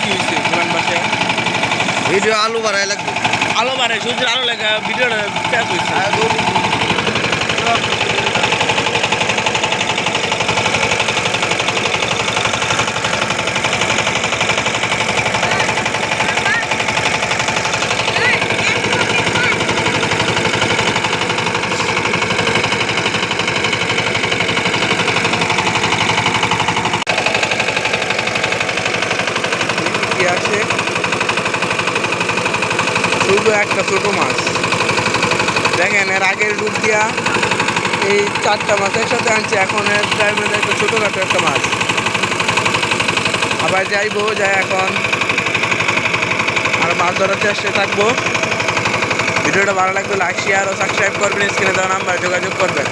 কি হয়েছে পুরান মাসে? ভিডিও আলু বাড়াই লাগবে। আলো বাড়ে সূর্যের আলো লেখা ভিডিওটা প্যাক হয়েছে। আসে শুধু একটা ছোট মাছ দেখেন, এর আগের ডুব দিয়া এই 4টা মাছ একসাথে আনছে। এখন এর টাইমে একটা ছোটোখাটো একটা মাছ আবার যাইবো, যাই এখন আর মাছ ধরার চেষ্টায় থাকবো। ভিডিওটা ভালো লাগলে লাইক শেয়ার ও সাবস্ক্রাইব করবেন, স্ক্রিনে দেওয়া নাম্বার যোগাযোগ করবেন।